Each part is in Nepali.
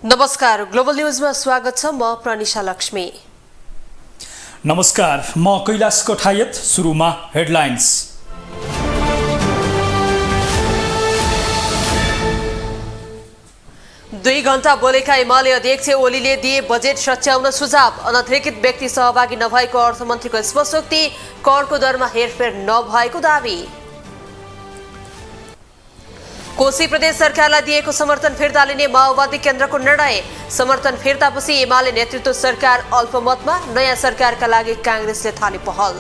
नमस्कार, ग्लोबल न्यूजमा स्वागत छ। म प्रनिशा लक्ष्मी। नमस्कार, म कैलाश कोठायत। सुरुमा हेडलाइन्स। दुई घण्टा बोलेका एमाले अध्यक्ष ओलीले दिए बजेट सच्याउन सुझाव। अनधिकृत व्यक्ति सहभागी नभएको अर्थमन्त्रीको स्पष्टोक्ति। करको दरमा हेरफेर नभएको दावी। कोशी प्रदेश सरकारलाई दिएको समर्थन फिर्ता लिने माओवादी केन्द्रको निर्णय। समर्थन फिर्तापछि एमाले नेतृत्व सरकार अल्पमतमा। नयाँ सरकारका लागि कांग्रेसले थाले पहल।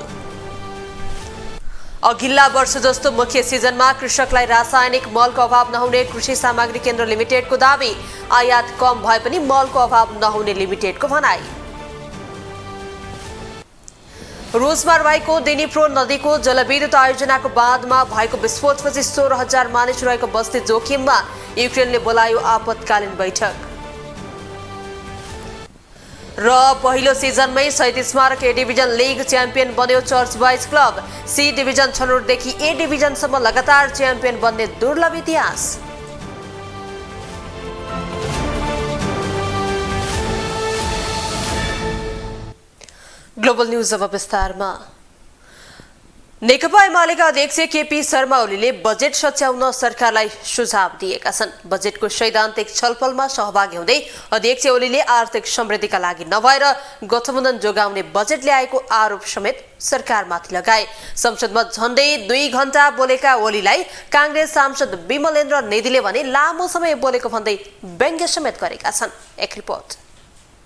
अघिल्ला वर्ष जस्तो मुख्य सिजनमा कृषकलाई रासायनिक मलको अभाव नहुने कृषि सामग्री केन्द्र लिमिटेडको दावी। आयात कम भए पनि मलको अभाव नहुने लिमिटेडको भनाई। रुसमा रहेको दिनिप्रो नदीको जलविद्युत आयोजनाको बाँधमा भएको विस्फोटपछि 16,000 मानिस रहेको बस्ती जोखिममा। युक्रेनले बोलायो आपतकालीन बैठक। र पहिलो सिजनमै 37 Smarak A division league champion बन्यो church boys club. C division छनौटदेखि ए डिभिजनसम्म लगातार च्याम्पियन बन्ने दुर्लभ इतिहास। ग्लोबल न्यूज अब विस्तारमा। नेकपा एमालेका अध्यक्ष केपी शर्मा ओलीले बजेट सच्याउन सरकारलाई सुझाव दिएका छन्। बजेटको सैद्धान्तिक छलफलमा सहभागी हुँदै अध्यक्ष ओलीले आर्थिक समृद्धिका लागि नभएर गठबन्धन जोगाउने बजेट ल्याएको आरोप समेत सरकारमाथि लगाए। संसदमा झण्डै 2 घण्टा बोलेका ओलीलाई कांग्रेस सांसद विमलेन्द्र निधिले भने लामो समय बोलेको भन्दै व्यङ्ग्य समेत गरेका छन्। एक रिपोर्ट।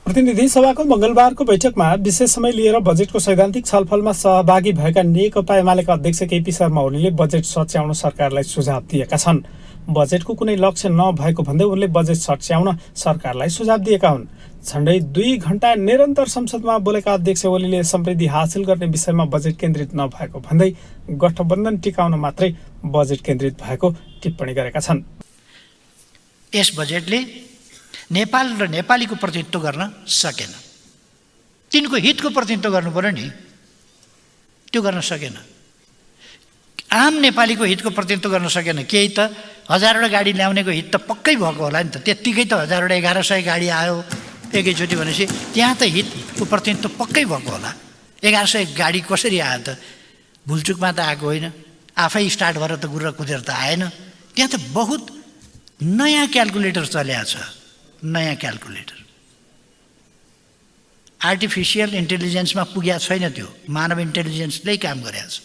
प्रतिनिधि सभाको मंगलबारको बैठकमा विशेष समय लिएर बजेटको सैद्धान्तिक छलफलमा सहभागी भएका नेकपा एमालेका अध्यक्ष केपी शर्मा ओलीले बजेट सच्याउन सरकारलाई सुझाव दिएका छन्। बजेटको कुनै लक्ष्य नभएको भन्दै उनले बजेट सच्याउन सरकारलाई सुझाव दिएका हुन्। झण्डै 2 घण्टा निरन्तर संसदमा बोलेका अध्यक्ष ओलीले समृद्धि हासिल गर्ने विषयमा बजेट केन्द्रित नभएको भन्दै गठबन्धन टिकाउन मात्रै बजेट केन्द्रित भएको टिप्पणी गरेका छन्। यस बजेटले नेपाल र नेपालीको प्रतिनिधित्व गर्न सकेन। तिनको हितको प्रतिनिधित्व गर्नु पर्यो नि, त्यो गर्न सकेन। आम नेपालीको हितको प्रतिनिधित्व गर्न सकेन। केही त 1000वटा गाडी ल्याउनेको हित त पक्कै भएको होला नि त। त्यत्तिकै त 1000वटा 1100 गाडी आयो एकैचोटि भनेपछि त्यहाँ त हितको प्रतिनिधित्व पक्कै भएको होला। 1100 गाडी कसरी आयो त? भुलचुकमा त आएको होइन, आफै स्टार्ट भएर त गुर्र कुदेर त आएन। त्यहाँ त बहुत नयाँ क्याल्कुलेटर चलेको छ। नयाँ क्याल्कुलेटर आर्टिफिसियल इन्टेलिजेन्समा पुगेको छैन। त्यो मानव इन्टेलिजेन्सले काम गरेको छ,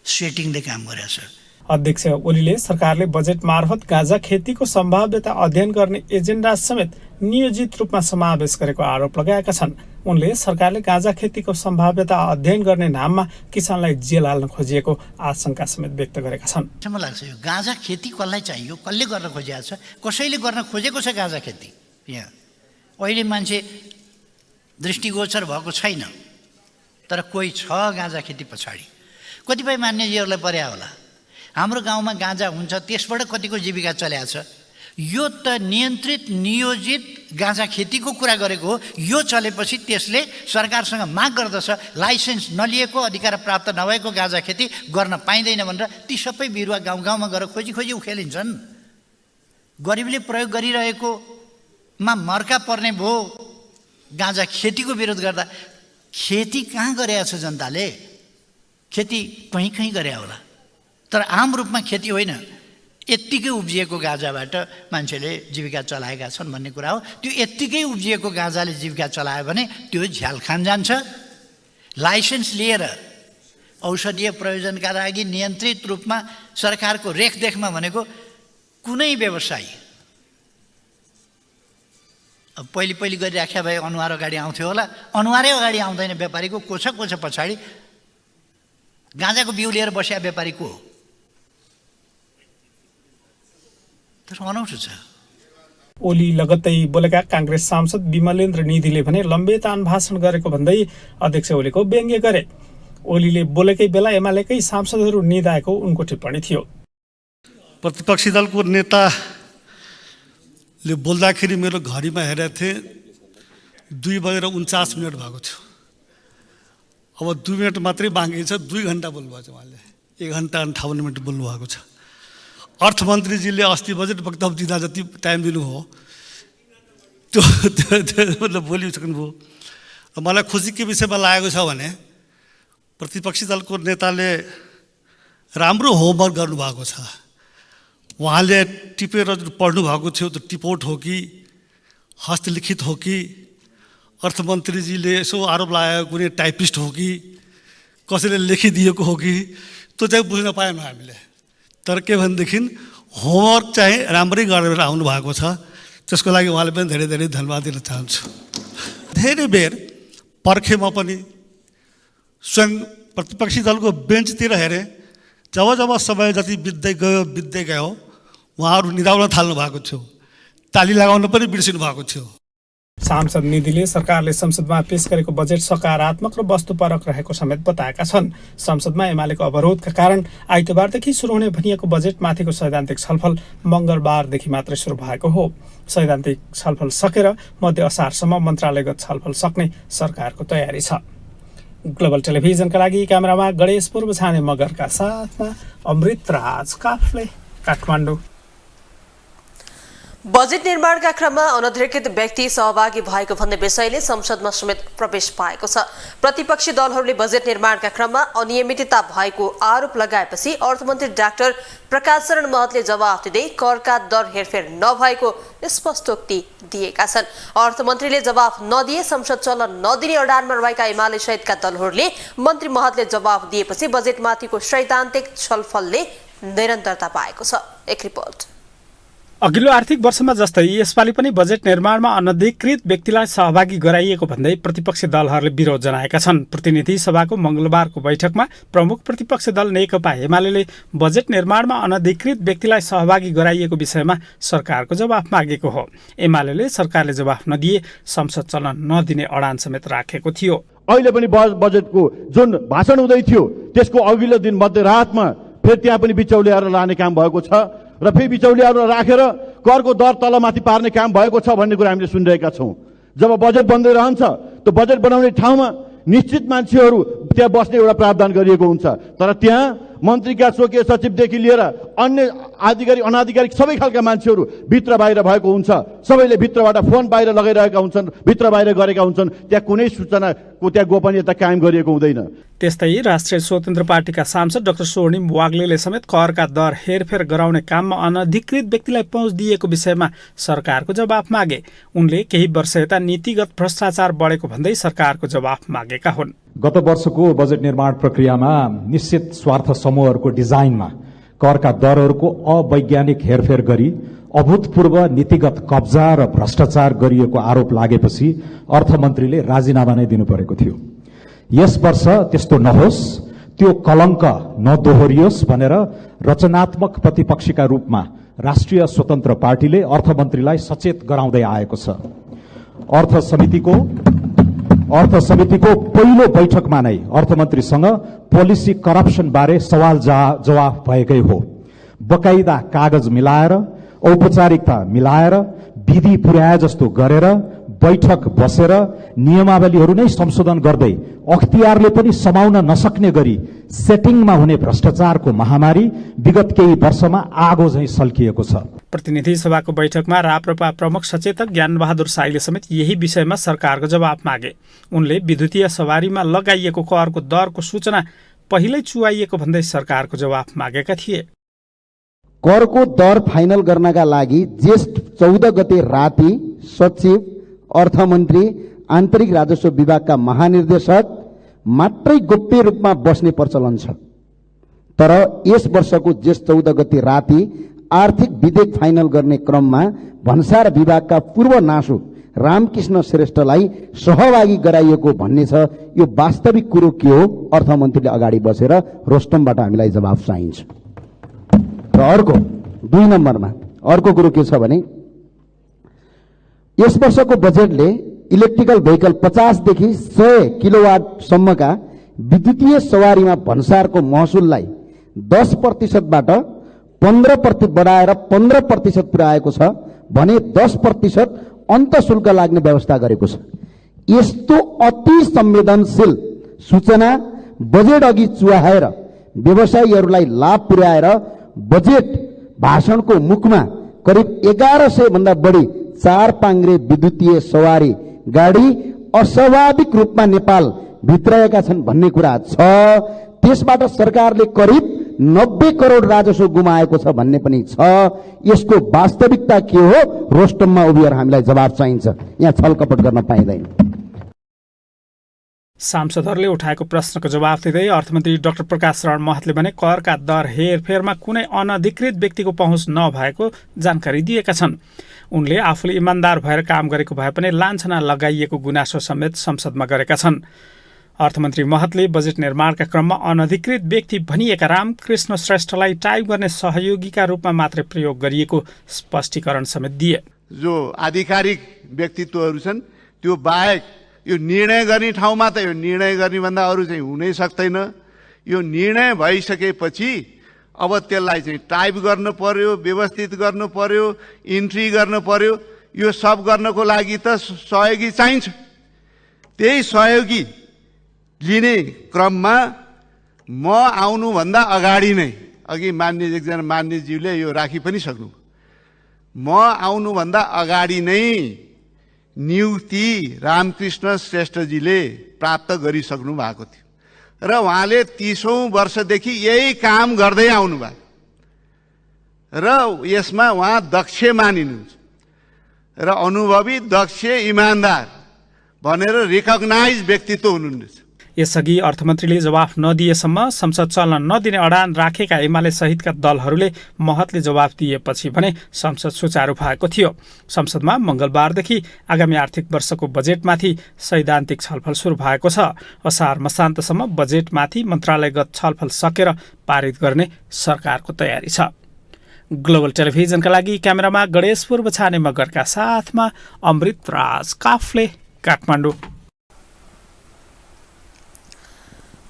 सेटिङले काम गरेको छ। अध्यक्ष ओलीले सरकारले बजेट मार्फत गाँजा खेतीको सम्भाव्यता अध्ययन गर्ने एजेन्डा समेत नियोजित रूपमा समावेश गरेको आरोप लगाएका छन्। उनले सरकारले गाँजा खेतीको सम्भाव्यता अध्ययन गर्ने नाममा किसानलाई जेल हाल्न खोजिएको आशंका समेत व्यक्त गरेका छन्। मलाई लाग्छ यो गाँजा खेती कसलाई चाहियो, कसले गर्न खोजिएको छ, कसैले गर्न खोजेको छ गाँजा खेती। यहाँ अहिले मान्छे दृष्टिगोचर भएको छैन, तर कोही छ गाँजा खेती पछाडि। कतिपय मान्यजीहरूलाई पर्या होला, हाम्रो गाउँमा गाँजा हुन्छ त्यसबाट कतिको जीविका चलेको छ। यो त नियन्त्रित नियोजित गाँजा खेतीको कुरा गरेको हो। यो चलेपछि त्यसले सरकारसँग माग गर्दछ लाइसेन्स नलिएको अधिकार प्राप्त नभएको गाँजा खेती गर्न पाइँदैन भनेर। ती सबै बिरुवा गाउँ गाउँमा गएर खोजी खोजी उखेलिन्छन्। गरिबले प्रयोग गरिरहेकोमा मर्का पर्ने भयो गाँजा खेतीको विरोध गर्दा। खेती कहाँ गरेको छ जनताले? खेती कहीँ कहीँ गरे होला, तर आम रूपमा खेती होइन। यत्तिकै उब्जिएको गाँजाबाट मान्छेले जीविका चलाएका छन् भन्ने कुरा हो। त्यो यत्तिकै उब्जिएको गाँजाले जीविका चलायो भने त्यो झ्यालखान जान्छ। लाइसेन्स लिएर औषधीय प्रयोजनका लागि नियन्त्रित रूपमा सरकारको रेखदेखमा भनेको कुनै व्यवसायी अब पहिले गरिराख्या भए अनुहार अगाडि आउँथ्यो होला। अनुहारै अगाडि आउँदैन व्यापारीको। को छ पछाडि गाँजाको बिउ लिएर बस्या व्यापारी को हो? ओली लगत्तै बोलेका कांग्रेस सांसद विमलेन्द्र निधिले भने लम्बेतान भाषण गरेको भन्दै अध्यक्ष ओलीको व्यङ्ग्य गरे। ओलीले बोलेकै बेला एमालेकै सांसदहरू निधाएको उनको टिप्पणी थियो। प्रतिपक्षी दलको नेताले बोल्दाखेरि मेरो घडीमा हेरेको थिएँ 2:49 भएको थियो। अब 2 मिनट मात्रै बाँकी छ। 2 घण्टा बोल्नुभएको छ उहाँले। 1 घण्टा 58 मिनट बोल्नुभएको छ। अर्थमन्त्रीजीले अस्ति बजेट वक्तव्य दिँदा जति टाइम दिनुभयो त्यो मतलब बोलिसक्नुभयो। मलाई खुसी के विषयमा लागेको छ भने प्रतिपक्षी दलको नेताले राम्रो होमवर्क गर्नुभएको छ। उहाँले टिपेर जुन पढ्नु भएको थियो त्यो टिपोट हो कि हस्तलिखित हो कि अर्थमन्त्रीजीले यसो आरोप लगाएको कुनै टाइपिस्ट हो कि कसैले लेखिदिएको हो कि त्यो चाहिँ बुझ्न पाएनौँ हामीले। तर के भनेदेखि होमवर्क चाहिँ राम्रै गरेर आउनु भएको छ, त्यसको लागि उहाँले पनि धेरै धेरै धन्यवाद दिन चाहन्छु। धेरै बेर पर्खेमा पनि स्वयं प्रतिपक्षी दलको बेन्चतिर हेरेँ, जब जब समय जति बित्दै गयो उहाँहरू निदाउन थाल्नु भएको थियो, ताली लगाउन पनि बिर्सिनु भएको थियो। सांसद निधिले सरकारले संसदमा पेश गरेको बजेट सकारात्मक र वस्तुपरक रहेको समेत बताएका छन्। संसदमा एमालेको अवरोधका कारण आइतबारदेखि सुरु हुने भनिएको बजेटमाथिको सैद्धान्तिक छलफल मङ्गलबारदेखि मात्रै सुरु भएको हो। सैद्धान्तिक छलफल सकेर मध्य असारसम्म मन्त्रालयगत छलफल सक्ने सरकारको तयारी छ। ग्लोबल टेलिभिजनका लागि क्यामेरामा गणेश पूर्व छाने मगरका साथमा अमृत राज काफले, काठमाडौँ। बजेट निर्माणका क्रममा अनधिकृत व्यक्ति सहभागी भएको भन्ने विषयले संसदमा समेत प्रवेश पाएको छ। प्रतिपक्षी दलहरूले बजेट निर्माणका क्रममा अनियमितता भएको आरोप लगाएपछि अर्थमन्त्री डाक्टर प्रकाश शरण महतले जवाफ दिँदै करका दर हेरफेर नभएको स्पष्टोक्ति दिएका छन्। अर्थमन्त्रीले जवाफ नदिए संसद चल्न नदिने अडानमा रहेका एमाले सहितका दलहरूले मन्त्री महतले जवाफ दिएपछि बजेटमाथिको सैद्धान्तिक छलफलले निरन्तरता पाएको छ। एक रिपोर्ट। अघिल्लो आर्थिक वर्षमा जस्तै यसपालि पनि बजेट निर्माणमा अनधिकृत व्यक्तिलाई सहभागी गराइएको भन्दै प्रतिपक्षी दलहरूले विरोध जनाएका छन्। प्रतिनिधि सभाको मङ्गलबारको बैठकमा प्रमुख प्रतिपक्षी दल नेकपा एमाले बजेट निर्माणमा अनधिकृत व्यक्तिलाई सहभागी गराइएको विषयमा सरकारको जवाफ मागेको हो। एमाले सरकारले जवाफ नदिए संसद चल्न नदिने अडान समेत राखेको थियो। अहिले पनि बजेटको जुन भाषण हुँदै थियो त्यसको अघिल्लो दिन मध्यरातमा फेरि त्यहाँ पनि बिचौलिएर लाने काम भएको छ र फेरि बिचौलियाहरू राखेर करको दर तलमाथि पार्ने काम भएको छ भन्ने कुरा हामीले सुनिरहेका छौँ। जब बजेट बन्दै रहन्छ त्यो बजेट बनाउने ठाउँमा निश्चित मान्छेहरू त्यहाँ बस्ने एउटा प्रावधान गरिएको हुन्छ, तर त्यहाँ मन्त्रीका स्वकीय सचिवदेखि लिएर अन्य आधिकारिक अनाधिकारिक सबै खालका मान्छेहरू भित्र बाहिर भएको हुन्छ। सबैले भित्रबाट फोन बाहिर लगाइरहेका हुन्छन्, भित्र बाहिर गरेका हुन्छन्। त्यहाँ कुनै सूचनाको त्यहाँ गोपनीयता कायम गरिएको हुँदैन। त्यस्तै राष्ट्रिय स्वतन्त्र पार्टीका सांसद डाक्टर स्वर्णिम वाग्लेले समेत करका दर हेरफेर गराउने काममा अनधिकृत व्यक्तिलाई पहुँच दिएको विषयमा सरकारको जवाफ मागे। उनले केही वर्ष यता नीतिगत भ्रष्टाचार बढेको भन्दै सरकारको जवाफ मागेका हुन्। गत वर्षको बजेट निर्माण प्रक्रियामा निश्चित स्वार्थ समूहहरूको डिजाइनमा करका दरहरूको अवैज्ञानिक हेरफेर गरी अभूतपूर्व नीतिगत कब्जा र भ्रष्टाचार गरिएको आरोप लागेपछि अर्थमन्त्रीले राजीनामा नै दिनु परेको थियो। यस वर्ष त्यस्तो नहोस्, त्यो कलङ्क नदोहोरियोस् भनेर रचनात्मक प्रतिपक्षीका रूपमा राष्ट्रिय स्वतन्त्र पार्टीले अर्थमन्त्रीलाई सचेत गराउँदै आएको छ। अर्थ समितिको पहिलो बैठकमा नै अर्थमन्त्रीसँग पोलिसी करप्सन बारे सवाल जवाफ भएकै हो। बकाइदा कागज मिलाएर, औपचारिकता मिलाएर, विधि पुर्याए जस्तो गरेर बैठक बसेर नियमावलीहरू नै संशोधन गर्दै अख्तियारले पनि समाउन नसक्ने गरी सेटिङमा हुने भ्रष्टाचारको महामारी विगत केही वर्षमा आगो झैं सल्किएको छ। प्रतिनिधि सभाको बैठकमा राप्रपा प्रमुख सचेतक ज्ञानबहादुर साईले समेत यही विषयमा सरकारको जवाफ मागे। उनले विद्युतीय सवारीमा लगाइएको करको दरको सूचना पहिल्यै चुहाइएको भन्दै सरकारको जवाफ मागेका थिए। करको दर फाइनल गर्नका लागि ज्येष्ठ 14 गते राति सचिव, अर्थमन्त्री, आन्तरिक राजस्व विभागका महानिर्देशक मात्रै गोप्य रूपमा बस्ने प्रचलन छ। तर यस वर्षको ज्येष्ठ 14 गते राति आर्थिक विधेयक फाइनल गर्ने क्रममा भन्सार विभागका पूर्व नासु रामकृष्ण श्रेष्ठलाई सहभागी गराइएको भन्ने छ। यो वास्तविक कुरो के हो? अर्थमन्त्रीले अगाडि बसेर रोस्टमबाट हामीलाई जवाफ चाहिन्छ। र अर्को 2 नम्बरमा अर्को कुरो के छ भने यस वर्षको बजेटले इलेक्ट्रिकल भेहिकल 50 देखि 100 किलोवाटसम्मका विद्युतीय सवारीमा भन्सारको महसुललाई 10% बाट 15% बढाएर 15% पुर्याएको छ भने 10% अन्त शुल्क लाग्ने व्यवस्था गरेको छ। यस्तो अति संवेदनशील सूचना बजेट अघि चुहाएर व्यवसायीहरूलाई लाभ पुर्याएर बजेट भाषणको मुखमा करिब 1100 भन्दा बढी 4 पाङ्ग्रे विद्युतीय सवारी गाडी अस्वाभाविक रूपमा नेपाल भित्राएका छन् भन्ने कुरा छ। त्यसबाट सरकारले करिब 90 करोड राजस्व गुमाएको छ भन्ने पनि छ। यसको वास्तविकता के हो, रोस्टममा उभिएर हामीलाई जवाब चाहिन्छ। यहाँ छलकपट गर्न पाइँदैन। सांसदहरूले उठाएको प्रश्नको जवाब दिँदै अर्थमन्त्री डाक्टर प्रकाश शरण महतले भने करका दर हेरफेरमा कुनै अनधिकृत व्यक्तिको पहुँच नभएको जानकारी दिएका छन्। उनले आफूले इमान्दार भएर काम गरेको भए पनि लान्छना लगाइएको गुनासो समेत संसदमा गरेका छन्। अर्थमन्त्री महतले बजेट निर्माणका क्रममा अनधिकृत व्यक्ति भनिएका रामकृष्ण श्रेष्ठलाई टाइप गर्ने सहयोगीका रूपमा मात्रै प्रयोग गरिएको स्पष्टीकरण समेत दिए। जो आधिकारिक व्यक्तित्वहरू छन् त्यो बाहेक यो निर्णय गर्ने ठाउँमा त यो निर्णय गर्ने भन्दा अरू चाहिँ हुनै सक्दैन। यो निर्णय भइसकेपछि अब त्यसलाई चाहिँ टाइप गर्नु पर्यो, व्यवस्थित गर्नु पर्यो, इन्ट्री गर्नु पर्यो। यो सब गर्नको लागि त सहयोगी चाहिन्छ। त्यही सहयोगी लिने क्रममा म आउनुभन्दा अगाडि नै, अघि एकजना मान्यज्यूले यो राखी पनि सक्नु, म आउनुभन्दा अगाडि नै नियुक्ति रामकृष्ण श्रेष्ठजीले प्राप्त गरिसक्नु भएको थियो र उहाँले 30औं वर्षदेखि यही काम गर्दै आउनुभयो र यसमा उहाँ दक्ष मानिनुहुन्छ र अनुभवी, दक्ष, इमान्दार भनेर रिकग्नाइज व्यक्तित्व हुनुहुन्छ। यसअघि अर्थमन्त्रीले जवाफ नदिएसम्म संसद चल्न नदिने अडान राखेका एमाले सहितका दलहरूले महतले जवाफ दिएपछि भने संसद सुचारू भएको थियो। संसदमा मंगलबारदेखि आगामी आर्थिक वर्षको बजेटमाथि सैद्धान्तिक छलफल सुरु भएको छ। असार मसान्तसम्म बजेटमाथि मन्त्रालयगत छलफल सकेर पारित गर्ने सरकारको तयारी छ। ग्लोबल टेलिभिजनका लागि क्यामेरामा गणेशपुर बछाने मगरका साथमा अमृत राज काफले, काठमाडौँ।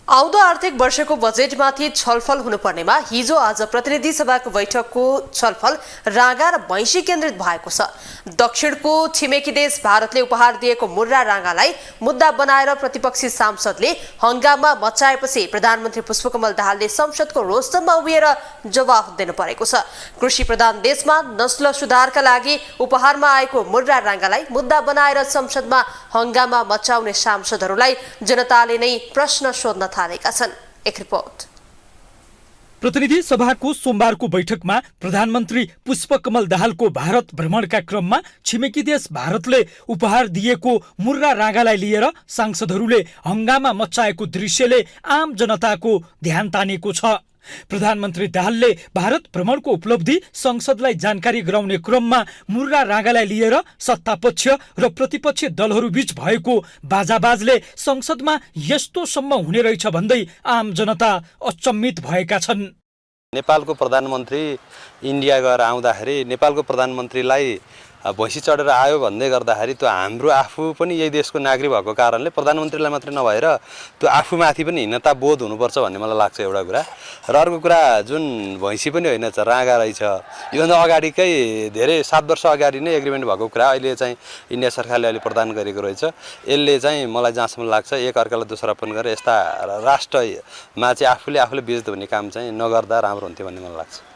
आउँदो आर्थिक वर्षको बजेटमाथि छलफल हुनुपर्नेमा हिजो आज प्रतिनिधि सभाको बैठकको छलफल राँगा र भैँसी केन्द्रित भएको छ। दक्षिणको छिमेकी देश भारतले उपहार दिएको मुर्रा राँगालाई मुद्दा बनाएर प्रतिपक्षी सांसदले हंगामा मचाएपछि प्रधानमन्त्री पुष्पकमल दाहालले संसदको रोस्टममा उभिएर जवाफ दिनु परेको छ। कृषि प्रधान देशमा नस्ल सुधारका लागि उपहारमा आएको मुर्रा राँगालाई मुद्दा बनाएर संसदमा हंगामा मचाउने सांसदहरूलाई जनताले नै प्रश्न सोध्न थालेका छन्। एक रिपोर्ट। प्रतिनिधि सभाको सोमबारको बैठकमा प्रधानमन्त्री पुष्पकमल दाहालको भारत भ्रमणका क्रममा छिमेकी देश भारतले उपहार दिएको मुर्रा राँगालाई लिएर सांसदहरूले हंगामा मचाएको दृश्यले आम जनताको ध्यान तानेको छ। प्रधानमन्त्री दाहालले भारत भ्रमणको उपलब्धि संसदलाई जानकारी गराउने क्रममा मुर्रा राँगालाई लिएर सत्तापक्ष र प्रतिपक्षी दलहरूबीच भएको बाजाबाजले संसदमा यस्तोसम्म हुने रहेछ भन्दै आम जनता अचम्मित भएका छन्। नेपालको प्रधानमन्त्री इन्डिया गएर आउँदाखेरि नेपालको प्रधानमन्त्रीलाई भैँसी चढेर आयो भन्दै गर्दाखेरि त्यो हाम्रो आफू पनि यही देशको नागरिक भएको कारणले प्रधानमन्त्रीलाई मात्रै नभएर त्यो आफूमाथि पनि हीनता बोध हुनुपर्छ भन्ने मलाई लाग्छ एउटा कुरा। र अर्को कुरा जुन भैँसी पनि होइन राँगा रहेछ, योभन्दा अगाडिकै धेरै 7 वर्ष अगाडि नै एग्रिमेन्ट भएको कुरा अहिले चाहिँ इन्डिया सरकारले अहिले प्रदान गरेको रहेछ। यसले चाहिँ मलाई जहाँसम्म लाग्छ एक अर्कालाई दोस्रापन गरेर यस्ता राष्ट्रमा चाहिँ आफूले बेइज्जत हुने काम चाहिँ नगर्दा राम्रो हुन्थ्यो भन्ने मलाई लाग्छ।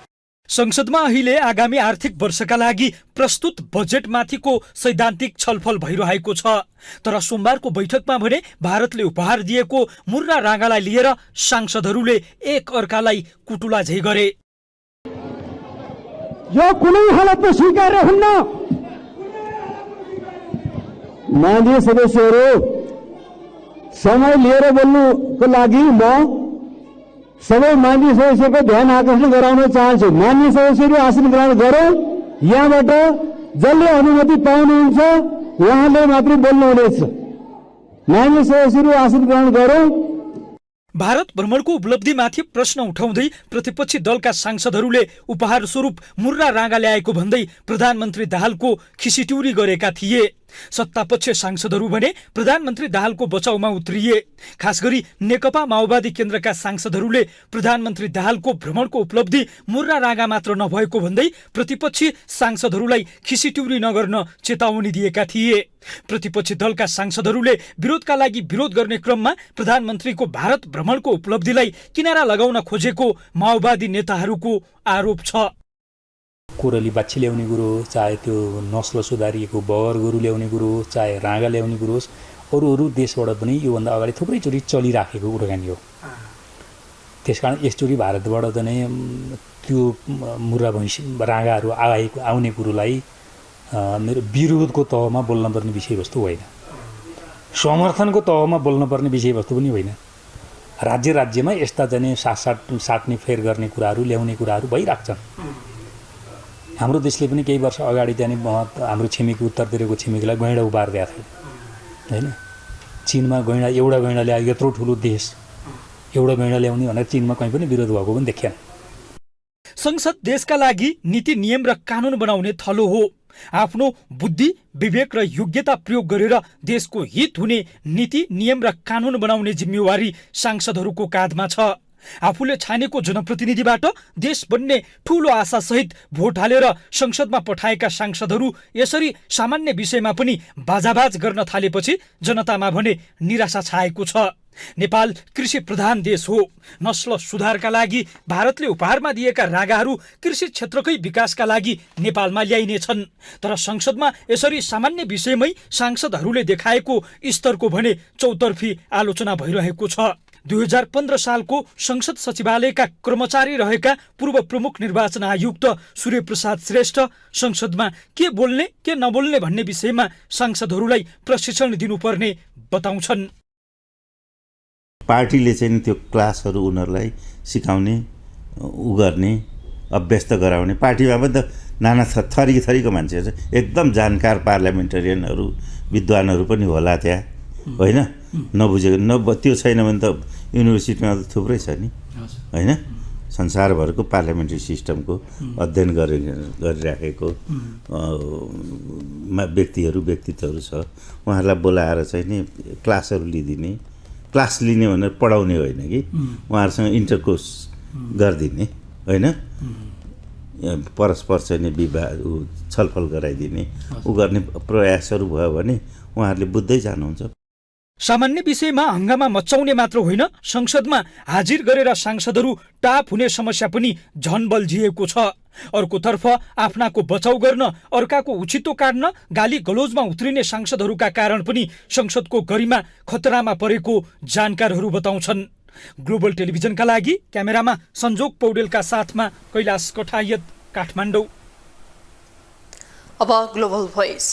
संसदमा अहिले आगामी आर्थिक वर्षका लागि प्रस्तुत बजेटमाथिको सैद्धान्तिक छलफल भइरहेको छ। तर सोमबारको बैठकमा भने भारतले उपहार दिएको मुर्रा राँगालाई लिएर सांसदहरूले एक अर्कालाई कुटुला झै गरे। यो कुनै हालतमा स्वीकार्य हुन्न। माननीय सदस्यहरू, समय लिएर बोल्नुको लागि म सबै माननीय सदस्यको ध्यान आकर्षण गराउन चाहन्छु। माननीय सदस्यहरू आसन ग्रहण गरौँ। यहाँबाट जसले अनुमति पाउनुहुन्छ उहाँले मात्रै बोल्नुहुनेछ। माननीय सदस्यहरू आसन ग्रहण गरौँ। भारत भ्रमणको उपलब्धिमाथि प्रश्न उठाउँदै प्रतिपक्षी दलका सांसदहरूले उपहार स्वरूप मुर्रा राँगा ल्याएको भन्दै प्रधानमन्त्री दाहालको खिसिट्युरी गरेका थिए। सत्तापक्ष सांसदहरू भने प्रधानमन्त्री दाहालको बचाउमा उत्रिए। खास गरी नेकपा माओवादी केन्द्रका सांसदहरूले प्रधानमन्त्री दाहालको भ्रमणको उपलब्धि मुर्रा राँगा मात्र नभएको भन्दै प्रतिपक्षी सांसदहरूलाई खिसिट्युरी नगर्न चेतावनी दिएका थिए। प्रतिपक्षी दलका सांसदहरूले विरोधका लागि विरोध गर्ने क्रममा प्रधानमन्त्रीको भारत भ्रमणको उपलब्धिलाई किनारा लगाउन खोजेको माओवादी नेताहरूको आरोप छ। कोरली बाछी ल्याउने कुरो होस्, चाहे त्यो नस्ल सुधारिएको बगर गोरु ल्याउने कुरो होस्, चाहे राँगा ल्याउने कुरो होस्, अरू देशबाट पनि योभन्दा अगाडि थुप्रैचोटि चलिराखेको कुराकानी हो। त्यसकारण यसचोटि भारतबाट चाहिँ त्यो मुर्रा भैँसी राँगाहरू आउने कुरोलाई मेरो विरोधको तहमा बोल्नुपर्ने विषयवस्तु होइन, समर्थनको तहमा बोल्नुपर्ने विषयवस्तु पनि होइन। राज्यमा यस्ता चाहिँ साट्ने फेर गर्ने कुराहरू ल्याउने कुराहरू भइराख्छन्। हाम्रो देशले पनि केही वर्ष अगाडि चाहिँ हाम्रो छिमेकी उत्तरतिरको छिमेकीलाई गैँडा उपारिदिएको थियो होइन। चीनमा एउटा गैँडा ल्यायो, यत्रो ठुलो देश एउटा गैँडा ल्याउने भनेर चीनमा कहीँ पनि विरोध भएको पनि देखिएन। संसद देशका लागि नीति नियम र कानुन बनाउने थलो हो। आफ्नो बुद्धि विवेक र योग्यता प्रयोग गरेर देशको हित हुने नीति नियम र कानुन बनाउने जिम्मेवारी सांसदहरूको काँधमा छ। आफूले छानेको जनप्रतिनिधिबाट देश बन्ने ठूलो आशा सहित भोट हालेर संसदमा पठाएका सांसदहरू यसरी सामान्य विषयमा पनि बाजाबाज गर्न थालेपछि जनतामा भने निराशा छाएको छ। नेपाल कृषि प्रधान देश हो। नस्ल सुधारका लागि भारतले उपहारमा दिएका रागाहरू कृषि क्षेत्रकै विकासका लागि नेपालमा ल्याइनेछन्। तर संसदमा यसरी सामान्य विषयमै सांसदहरूले देखाएको स्तरको भने चौतर्फी आलोचना भइरहेको छ। 2015 सालको संसद सचिवालयका कर्मचारी रहेका पूर्व प्रमुख निर्वाचन आयुक्त सूर्य प्रसाद श्रेष्ठ संसदमा के बोल्ने के नबोल्ने भन्ने विषयमा सांसदहरूलाई प्रशिक्षण दिनुपर्ने बताउँछन्। पार्टीले चाहिँ त्यो क्लासहरू उनीहरूलाई सिकाउने गर्ने अभ्यस्त गराउने, पार्टीमा पनि त नाना थरीको मान्छेहरू छ, एकदम जानकार पार्लियामेन्टेरियनहरू विद्वानहरू पनि होला त्यहाँ होइन। नबुझेको त्यो छैन भने त युनिभर्सिटीमा त थुप्रै छ नि होइन। संसारभरको पार्लियामेन्ट्री सिस्टमको अध्ययन गरिराखेको व्यक्तित्वहरू छ। उहाँहरूलाई बोलाएर चाहिँ नि क्लासहरू लिदिने, क्लास लिने भनेर पढाउने होइन कि उहाँहरूसँग इन्टरकोर्स गरिदिने होइन। परस्पर चाहिँ छलफल गराइदिने गर्ने प्रयासहरू भयो भने उहाँहरूले बुझ्दै जानुहुन्छ। सामान्य विषयमा हंगामा मचाउने मात्र होइन, संसदमा हाजिर गरेर सांसदहरू टाप हुने समस्या पनि झन बल्झिएको छ। अर्कोतर्फ आफ्नाको बचाउ गर्न अर्काको उछितो काट्न गाली गलोजमा उत्रिने सांसदहरूका कारण पनि संसदको गरिमा खतरामा परेको जानकारहरू बताउँछन्। ग्लोबल टेलिभिजनका लागि क्यामेरामा संजोग पौडेलका साथमा कैलाश कठायत, काठमाडौँ। अब ग्लोबल भोइस।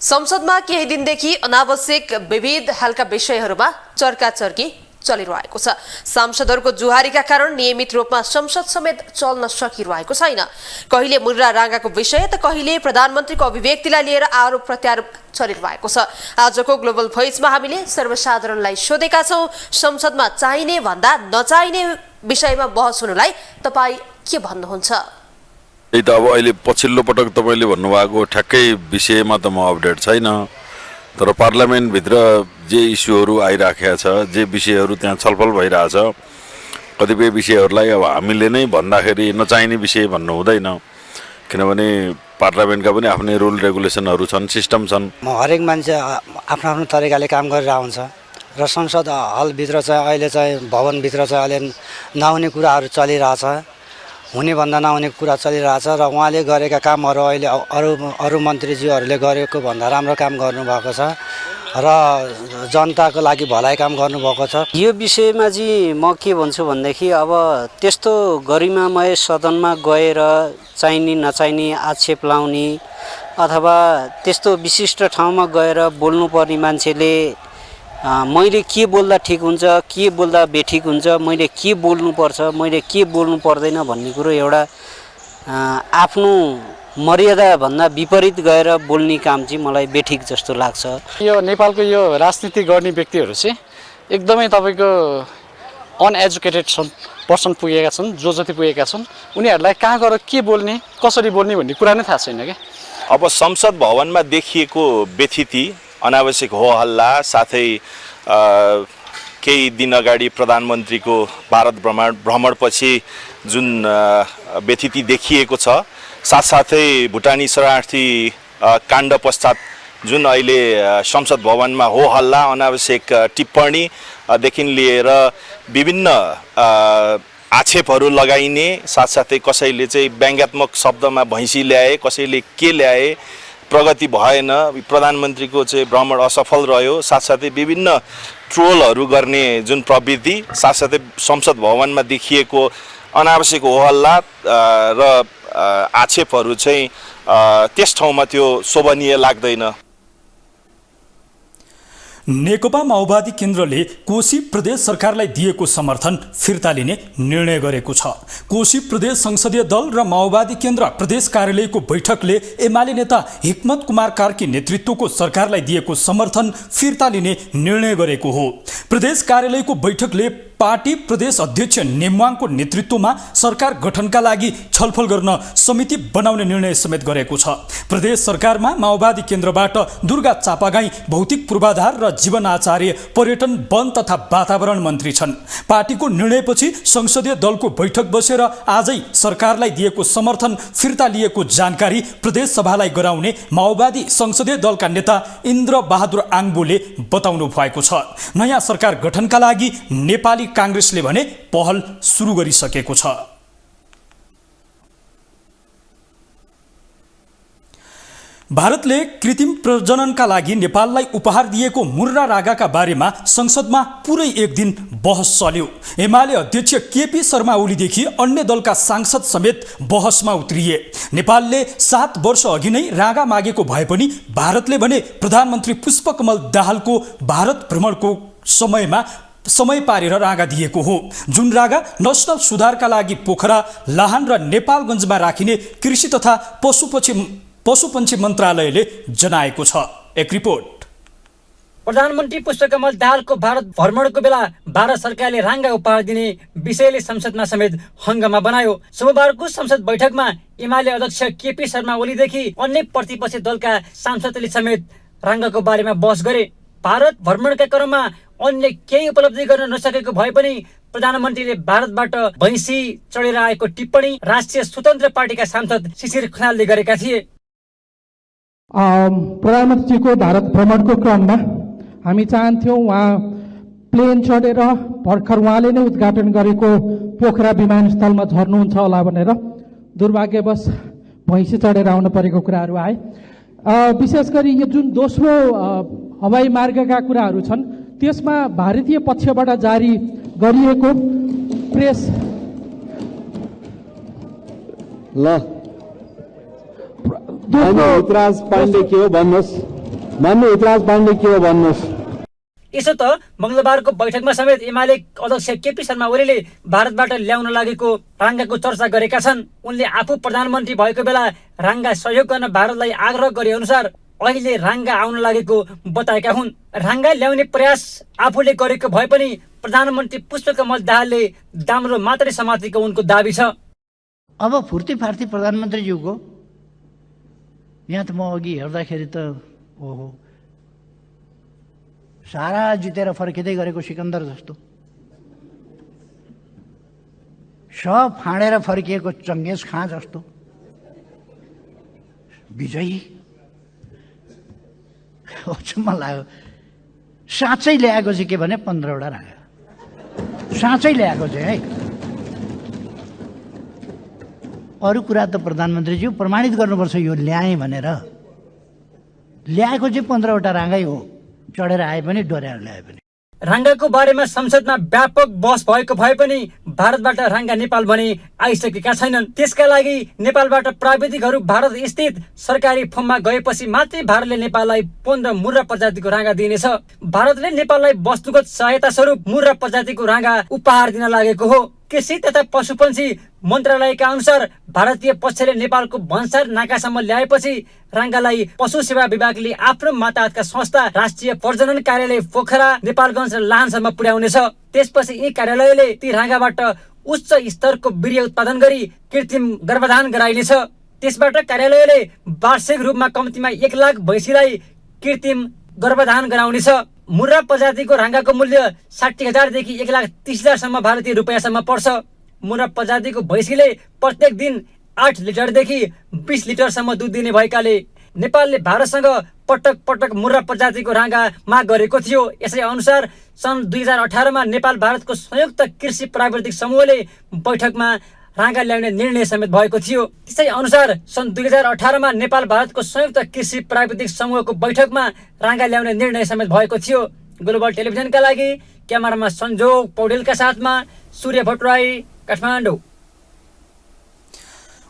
संसदमा केही दिनदेखि अनावश्यक विविध हालका विषयहरूमा चर्काचर्की चलिरहेको छ। सांसदहरूको जुहारीका कारण नियमित रूपमा संसद समेत चल्न सकिरहेको छैन। कहिले मुर्रा राँगाको विषय त कहिले प्रधानमन्त्रीको अभिव्यक्तिलाई लिएर आरोप प्रत्यारोप चलिरहेको छ। आजको ग्लोबल भोइसमा हामीले सर्वसाधारणलाई सोधेका छौँ, संसदमा चाहिने भन्दा नचाहिने विषयमा बहस हुनुलाई तपाईँ के भन्नुहुन्छ? यही त अब अहिले पछिल्लो पटक तपाईँले भन्नुभएको ठ्याक्कै विषयमा त म अपडेट छैन, तर पार्लियामेन्टभित्र जे इस्युहरू आइराखेका छ, जे विषयहरू त्यहाँ छलफल भइरहेछ, कतिपय विषयहरूलाई अब हामीले नै भन्दाखेरि नचाहिने विषय भन्नु हुँदैन, किनभने पार्लियामेन्टका पनि आफ्नै रुल रेगुलेसनहरू छन्, सिस्टम छन्। हरेक मान्छे आफ्नो आफ्नो तरिकाले काम गरेर हुन्छ र संसद हलभित्र चाहिँ अहिले चाहिँ भवनभित्र चाहिँ अहिले नहुने कुराहरू चलिरहेछ, हुने भन्दा नहुने कुरा चलिरहेछ र उहाँले गरेका कामहरू अहिले अरू मन्त्रीज्यूहरूले गरेको भन्दा राम्रो काम गर्नुभएको छ र जनताको लागि भलाइ काम गर्नुभएको छ। यो विषयमा चाहिँ म के भन्छु भनेदेखि अब त्यस्तो गरिमामय सदनमा गएर चाहिने नचाहिने आक्षेप लाउने अथवा त्यस्तो विशिष्ट ठाउँमा गएर बोल्नुपर्ने मान्छेले मैले के बोल्दा ठिक हुन्छ, के बोल्दा बेठिक हुन्छ, मैले के बोल्नुपर्छ, मैले के बोल्नु पर्दैन भन्ने कुरो एउटा आफ्नो मर्यादाभन्दा विपरीत गएर बोल्ने काम चाहिँ मलाई बेठिक जस्तो लाग्छ। यो नेपालको यो राजनीति गर्ने व्यक्तिहरू चाहिँ एकदमै तपाईँको अनएजुकेटेड पर्सन पुगेका छन्, जो जति पुगेका छन् उनीहरूलाई कहाँ गएर के बोल्ने कसरी बोल्ने भन्ने कुरा नै थाहा छैन क्या। अब संसद भवनमा देखिएको व्यथिति, अनावश्यक हो हल्ला, साथै केही दिन अगाडि प्रधानमन्त्रीको भारत भ्रमणपछि जुन व्यथिति देखिएको छ, साथसाथै भुटानी शरणार्थी काण्ड पश्चात जुन अहिले संसद भवनमा हो हल्ला, अनावश्यक टिप्पणीदेखि लिएर विभिन्न आक्षेपहरू लगाइने, साथसाथै कसैले चाहिँ व्यङ्ग्यात्मक शब्दमा भैँसी ल्याए, कसैले के ल्याए, प्रगति भएन, प्रधानमन्त्रीको चाहिँ भ्रमण असफल रह्यो, साथसाथै विभिन्न ट्रोलहरू गर्ने जुन प्रवृत्ति, साथसाथै संसद भवनमा देखिएको अनावश्यक होहल्ला र आक्षेपहरू चाहिँ त्यस ठाउँमा त्यो शोभनीय लाग्दैन। नेकपा माओवादी केन्द्रले कोशी प्रदेश सरकारलाई दिएको समर्थन फिर्ता लिने निर्णय गरेको छ। कोशी प्रदेश संसदीय दल र माओवादी केन्द्र प्रदेश कार्यालयको बैठकले एमाले नेता हिक्मत कुमार कार्की नेतृत्वको सरकारलाई दिएको समर्थन फिर्ता लिने निर्णय गरेको हो। प्रदेश कार्यालयको बैठकले पार्टी प्रदेश अध्यक्ष नेमवाङको नेतृत्वमा सरकार गठनका लागि छलफल गर्न समिति बनाउने निर्णय समेत गरेको छ। प्रदेश सरकारमा माओवादी केन्द्रबाट दुर्गा चापागाई भौतिक पूर्वाधार र जीवन आचार्य पर्यटन वन तथा वातावरण मन्त्री छन्। पार्टीको निर्णयपछि संसदीय दलको बैठक बसेर आजै सरकारलाई दिएको समर्थन फिर्ता लिएको जानकारी प्रदेश सभालाई गराउने माओवादी संसदीय दलका नेता इन्द्र बहादुर आङबोले बताउनु भएको छ। नयाँ सरकार गठनका लागि नेपाली कांग्रेसले भने पहल सुरु गरिसकेको छ। भारतले कृत्रिम प्रजननका लागि नेपाललाई उपहार दिएको मुर्रा रागाका बारेमा संसदमा पुरै एक दिन बहस चल्यो। एमाले अध्यक्ष केपी शर्मा ओलीदेखि अन्य दलका सांसद समेत बहसमा उत्रिए। नेपालले 7 वर्ष अघि नै रागा मागेको भए पनि भारतले भने प्रधानमन्त्री पुष्पकमल दाहालको भारत भ्रमणको समयमा समय पारेर रागा दिएको हो। जुन रागा नस्ल सुधारका लागि पोखरा, लाहान र नेपालगञ्जमा राखिने कृषि तथा पशुपन्छी मन्त्रालयले जनाएको छ। एक रिपोर्ट। प्रधानमन्त्री पुष्पकमल दाहालको भारत भ्रमणको बेला भारत सरकारले राङ्गा उपहार दिने विषयले संसदमा समेत हंगामा बनायो। सोमबारको संसद बैठकमा एमाले अध्यक्ष केपी शर्मा ओलीदेखि अन्य प्रतिपक्षी दलका सांसदले समेत राङ्गाको बारेमा बहस गरे। भारत भ्रमणका क्रममा अन्य केही उपलब्धि गर्न नसकेको भए पनि प्रधानमन्त्रीले भारतबाट भैँसी चढेर आएको टिप्पणी राष्ट्रिय स्वतन्त्र पार्टीका सांसद शिशिर खनालले गरेका थिए। प्रधानमन्त्रीको भारत भ्रमणको क्रममा हामी चाहन्थ्यौँ उहाँ प्लेन चढेर भर्खर उहाँले नै उद्घाटन गरेको पोखरा विमानस्थलमा झर्नुहुन्छ होला भनेर दुर्भाग्यवश भैँसी चढेर आउन परेको कुराहरू आए। विशेष गरी यो जुन दोस्रो हवाई मार्गका कुराहरू छन् त्यसमा भारतीय पक्षबाट जारी गरिएको प्रेस यसो त मंगलबारको बैठकमा समेत एमाले अध्यक्ष केपी शर्मा ओलीले भारतबाट ल्याउन लागेको राङ्गाको चर्चा गरेका छन्। उनले आफू प्रधानमन्त्री भएको बेला राङ्गा सहयोग गर्न भारतलाई आग्रह गरे अनुसार अहिले राङ्गा आउन लागेको बताएका हुन्। राङ्गा ल्याउने प्रयास आफूले गरेको भए पनि प्रधानमन्त्री पुष्पकमल दाहालले दाम्रो मात्रै समातेको उनको दाबी छ। अब फुर्ती फार्ती प्रधानमन्त्रीज्यूको यहाँ त म अघि हेर्दाखेरि त ओहो सारा जितेर फर्किँदै गरेको सिकन्दर जस्तो, सब फाँडेर फर्किएको चङ्गेज खाँ जस्तो विजयी अचम्म लाग्यो। साँच्चै ल्याएको चाहिँ के भने 15वटा रागा, साँच्चै ल्याएको चाहिँ है। अरू कुरा त प्रधानमन्त्रीज्यू प्रमाणित गर्नुपर्छ यो ल्याएँ भनेर। ल्याएको चाहिँ 15वटा रागै हो, चढेर आए पनि डोर्याएर ल्याए पनि। राङ्गाको बारेमा संसदमा व्यापक बहस भएको भए पनि भारतबाट राङ्गा नेपाल भने आइसकेका छैनन्। त्यसका लागि नेपालबाट प्राविधिकहरू भारत स्थित सरकारी फर्ममा गएपछि मात्रै भारतले नेपाललाई 15 मुर्रा प्रजातिको राङ्गा दिनेछ। भारतले नेपाललाई वस्तुगत सहायता स्वरूप मुर्रा प्रजातिको राङ्गा उपहार दिन लागेको हो। कृषि तथा पशुपन्छी मन्त्रालयका अनुसार भारतीय पक्षले नेपालको भन्सार नाकासम्म ल्याएपछि राङ्गालाई पशु सेवा विभागले आफ्नो माताहतका संस्था राष्ट्रिय प्रजनन कार्यालय पोखरा, नेपालगञ्ज र लाहानसम्म पुर्याउनेछ। त्यसपछि यी कार्यालयले ती राङ्गाबाट उच्च स्तरको वीर्य उत्पादन गरी कृत्रिम गर्भधान गराइनेछ। त्यसबाट कार्यालयले वार्षिक रूपमा कम्तीमा 1 लाख भैँसीलाई कृत्रिम गर्भधान गराउनेछ। मुर्रा प्रजातिको राङ्गाको मूल्य 60,000 देखि 1,30,000 सम्म भारतीय रुपियाँसम्म पर्छ। मुर्रा प्रजातिको भैँसीले प्रत्येक दिन 8 लिटरदेखि 20 लिटरसम्म दुध दिने भएकाले नेपालले भारतसँग पटक पटक मुर्रा प्रजातिको राँगा माग गरेको थियो। यसै अनुसार सन् 2018मा नेपाल भारतको संयुक्त कृषि प्राविधिक समूहले बैठकमा राँगा ल्याउने निर्णय समेत भएको थियो। त्यसै अनुसार सन् 2018मा नेपाल भारतको संयुक्त कृषि प्राविधिक समूहको बैठकमा राँगा ल्याउने निर्णय समेत भएको थियो। ग्लोबल टेलिभिजनका लागि क्यामेरामा संजोग पौडेलका साथमा सूर्य भट्टराई, काठमाडौँ।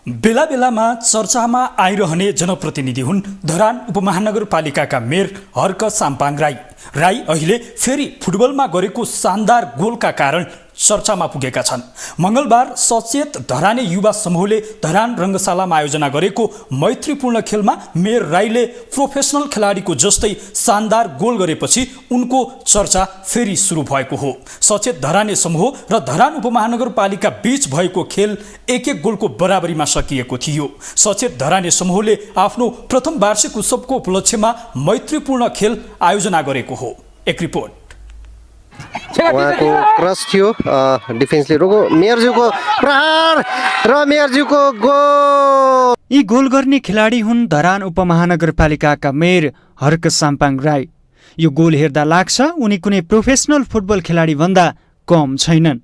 बेला बेलामा चर्चामा आइरहने जनप्रतिनिधि हुन् धरान उपमहानगरपालिकाका मेयर हर्क साम्पाङ राई अहिले फेरि फुटबलमा गरेको शानदार गोलका कारण चर्चामा पुगेका छन्। मङ्गलबार सचेत धराने युवा समूहले धरान रङ्गशालामा आयोजना गरेको मैत्रीपूर्ण खेलमा मेयर राईले प्रोफेसनल खेलाडीको जस्तै शानदार गोल गरेपछि उनको चर्चा फेरि सुरु भएको हो। सचेत धराने समूह र धरान उपमहानगरपालिका बीच भएको खेल 1-1 गोलको बराबरीमा सकिएको थियो। सचेत धराने समूहले आफ्नो प्रथम वार्षिक उत्सवको उपलक्ष्यमा मैत्रीपूर्ण खेल आयोजना गरेको हो। एक रिपोर्ट। उहाँको क्रस थियो, डिफेन्सले रोको, मेयरज्यूको प्रहार र मेयरज्यूको गोल। यी गोल गर्ने खेलाडी हुन् धरान उपमहानगरपालिकाका मेयर हर्क साम्पाङ राई। यो गोल हेर्दा लाग्छ उनी कुनै प्रोफेसनल फुटबल खेलाडी भन्दा कम छैनन्।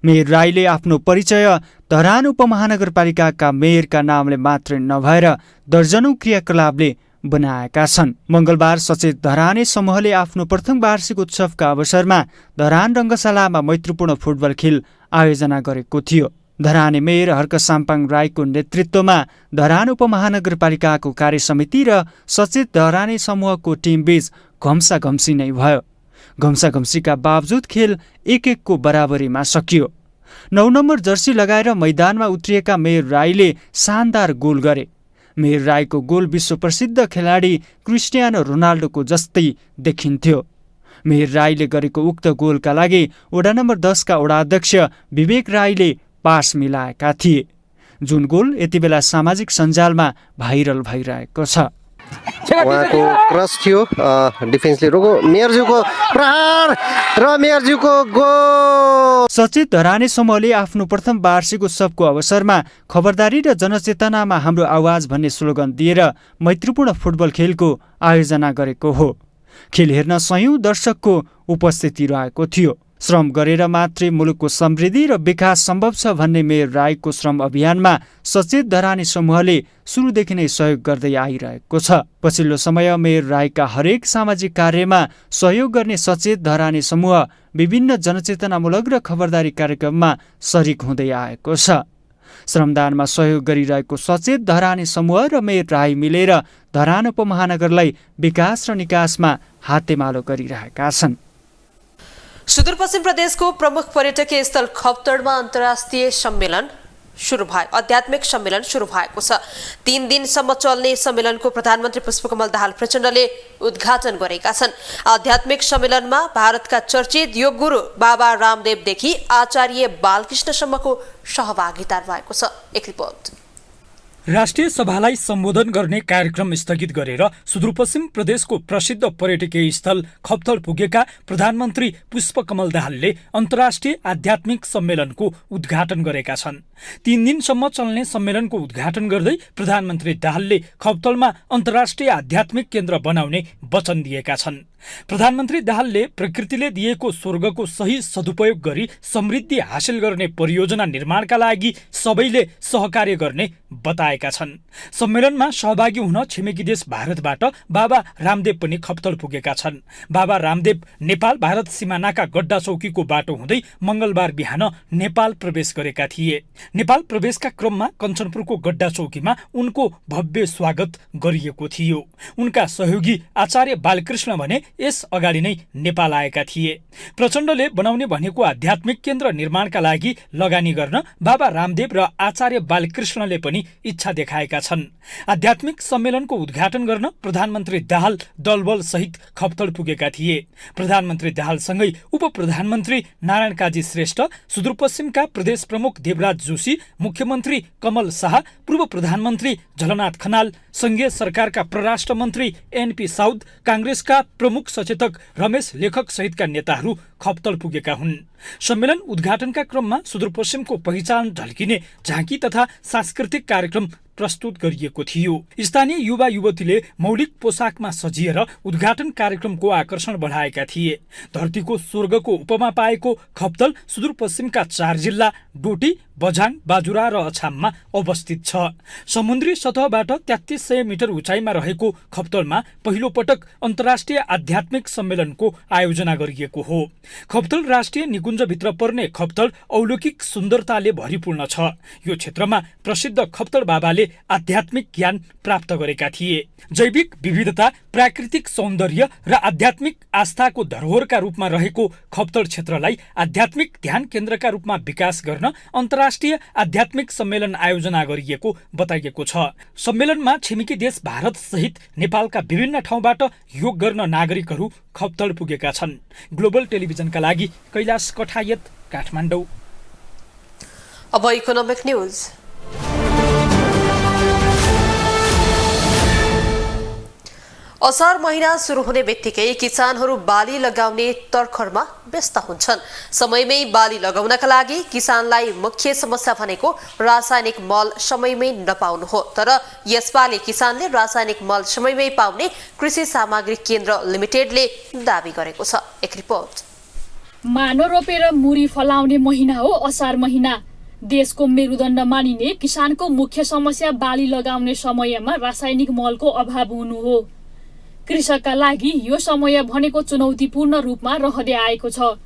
मेयर राईले आफ्नो परिचय धरान उपमहानगरपालिकाका मेयरका नामले मात्रै नभएर दर्जनौं क्रियाकलापले बनाएका छन्। मङ्गलबार सचेत धराने समूहले आफ्नो प्रथम वार्षिक उत्सवका अवसरमा धरान रङ्गशालामा मैत्रीपूर्ण फुटबल खेल आयोजना गरेको थियो। धराने मेयर हर्क साम्पाङ राईको नेतृत्वमा धरान उपमहानगरपालिकाको कार्यसमिति र सचेत धराने समूहको टिमबीच घम्साघम्सी नै भयो। घम्साघम्सीका बावजुद खेल 1-1 को बराबरीमा सकियो। 9 नम्बर जर्सी लगाएर मैदानमा उत्रिएका मेयर राईले शानदार गोल गरे। मेयर राईको गोल विश्व प्रसिद्ध खेलाडी क्रिस्टियानो रोनाल्डोको जस्तै देखिन्थ्यो। मेयर राईले गरेको उक्त गोलका लागि वडा नम्बर 10 का वडा अध्यक्ष विवेक राईले पास मिलाएका थिए। जुन गोल यति बेला सामाजिक सञ्जालमा भाइरल भइरहेको छ। उहाँको क्रस थियो, डिफेन्सले रोको, मेयरज्यूको प्रहार र मेयरज्यूको गोल। सचेत धराने समूहले आफ्नो प्रथम वार्षिक उत्सवको अवसरमा खबरदारी र जनचेतनामा हाम्रो आवाज भन्ने स्लोगन दिएर मैत्रीपूर्ण फुटबल खेलको आयोजना गरेको हो। खेल हेर्न सयौं दर्शकको उपस्थिति रहेको थियो। श्रम गरेर मात्रै मुलुकको समृद्धि र विकास सम्भव छ भन्ने मेयर राईको श्रम अभियानमा सचेत धराने समूहले सुरुदेखि नै सहयोग गर्दै आइरहेको छ। पछिल्लो समय मेयर राईका हरेक सामाजिक कार्यमा सहयोग गर्ने सचेत धराने समूह विभिन्न जनचेतनामूलक र खबरदारी कार्यक्रममा सरिक हुँदै आएको छ। श्रमदानमा सहयोग गरिरहेको सचेत धराने समूह र मेयर राई मिलेर धरान उपमहानगरलाई विकास र निकासमा हातेमालो गरिरहेका छन्। सुदूरपश्चिम प्रदेशको प्रमुख पर्यटकीय स्थल खप्तडमा अन्तर्राष्ट्रिय सम्मेलन सुरु भयो। आध्यात्मिक सम्मेलन सुरु भएको छ। 3 दिनसम्म चल्ने सम्मेलनको प्रधानमन्त्री पुष्पकमल दाहाल प्रचण्डले उद्घाटन गरेका छन्। आध्यात्मिक सम्मेलनमा भारतका चर्चित योग गुरु बाबा रामदेवदेखि आचार्य बालकृष्णसम्मको सहभागिता रहेको छ। एक रिपोर्ट। राष्ट्रिय सभालाई सम्बोधन गर्ने कार्यक्रम स्थगित गरेर सुदूरपश्चिम प्रदेशको प्रसिद्ध पर्यटकीय स्थल खप्तड पुगेका प्रधानमन्त्री पुष्पकमल दाहालले अन्तर्राष्ट्रिय आध्यात्मिक सम्मेलनको उद्घाटन गरेका छन्। 3 दिनसम्म चल्ने सम्मेलनको उद्घाटन गर्दै प्रधानमन्त्री दाहालले खप्तडमा अन्तर्राष्ट्रिय आध्यात्मिक केन्द्र बनाउने वचन दिएका छन्। प्रधानमन्त्री दाहालले प्रकृतिले दिएको स्वर्गको सही सदुपयोग गरी समृद्धि हासिल गर्ने परियोजना निर्माणका लागि सबैले सहकार्य गर्ने बताएका छन्। सम्मेलनमा सहभागी हुन छिमेकी देश भारतबाट बाबा रामदेव पनि खप्तड पुगेका छन्। बाबा रामदेव नेपाल भारत सिमानाका गड्डा चौकीको बाटो हुँदै मङ्गलबार बिहान नेपाल प्रवेश गरेका थिए। नेपाल प्रवेशका क्रममा कञ्चनपुरको गड्डा चौकीमा उनको भव्य स्वागत गरिएको थियो। उनका सहयोगी आचार्य बालकृष्ण भने यस अगाडि नै नेपाल आएका थिए। प्रचण्डले बनाउने भनेको आध्यात्मिक केन्द्र निर्माणका लागि लगानी गर्न बाबा रामदेव र आचार्य बालकृष्णले पनि इच्छा देखाएका छन्। आध्यात्मिक सम्मेलनको उद्घाटन गर्न प्रधानमन्त्री दाहाल दलबल सहित खप्तड पुगेका थिए। प्रधानमन्त्री दाहालसँगै उप प्रधानमन्त्री नारायण काजी श्रेष्ठ, सुदूरपश्चिमका प्रदेश प्रमुख देवराज जोशी, मुख्यमन्त्री कमल शाह, पूर्व प्रधानमन्त्री झलनाथ खनाल, संघीय सरकारका परराष्ट्र मन्त्री एनपी साउद, काङ्ग्रेसका प्रमुख सचेतक रमेश लेखक सहितका नेताहरू खप्तड पुगेका हुन्। सम्मेलन उद्घाटनका क्रममा सुदूरपश्चिमको पहिचान झल्किने झाँकी तथा सांस्कृतिक कार्यक्रम प्रस्तुत गरिएको थियो। स्थानीय युवा युवतीले मौलिक पोसाकमा सजिएर उद्घाटन कार्यक्रमको आकर्षण बढाएका थिए। धरतीको स्वर्गको उपमा पाएको खप्तल सुदूरपश्चिमका 4 जिल्ला डोटी, बझाङ, बाजुरा र अछाममा अवस्थित छ। समुद्री सतहबाट 3300 मिटर उचाइमा रहेको खप्तलमा पहिलो पटक अन्तर्राष्ट्रिय आध्यात्मिक सम्मेलनको आयोजना गरिएको हो। खप्तल राष्ट्रिय निकुञ्जभित्र पर्ने खप्तल अलौकिक सुन्दरताले भरिपूर्ण छ। यो क्षेत्रमा प्रसिद्ध खप्तल बाबाले आध्यात्मिक ज्ञान प्राप्त गरेका थिए। जैविक विविधता, प्राकृतिक सौन्दर्य र आध्यात्मिक आस्थाको धरोहरका रूपमा रहेको खप्तल क्षेत्रलाई आध्यात्मिक ध्यान केन्द्रका रूपमा विकास गर्न अन्तर्राष्ट्रिय आध्यात्मिक सम्मेलन आयोजना गरिएको बताइएको छ। सम्मेलनमा छिमेकी देश भारत सहित नेपालका विभिन्न ठाउँबाट योग गर्न नागरिकहरू खप्तल पुगेका छन्। ग्लोबल टेलिभिजनका लागि कैलाश कठायत, काठमाडौँ। अब इकोनोमिक न्यूज। असार महिना सुरु हुने बित्तिकै किसानहरू बाली लगाउने तर्खरमा व्यस्त हुन्छन्। समयमै बाली लगाउनका लागि किसानलाई मुख्य समस्या भनेको रासायनिक मल समयमै नपाउनु हो। तर यसपालि किसानले रासायनिक मल समयमै पाउने कृषि सामग्री केन्द्र लिमिटेडले दावी गरेको छ। एक रिपोर्ट। मानो रोपेर मुरी फलाउने महिना हो असार महिना। देशको मेरुदण्ड मानिने किसानको मुख्य समस्या बाली लगाउने समयमा रासायनिक मलको अभाव हुनु हो। कृषकका लागि यो समय भनेको चुनौतीपूर्ण रूपमा रहँदै आएको छ।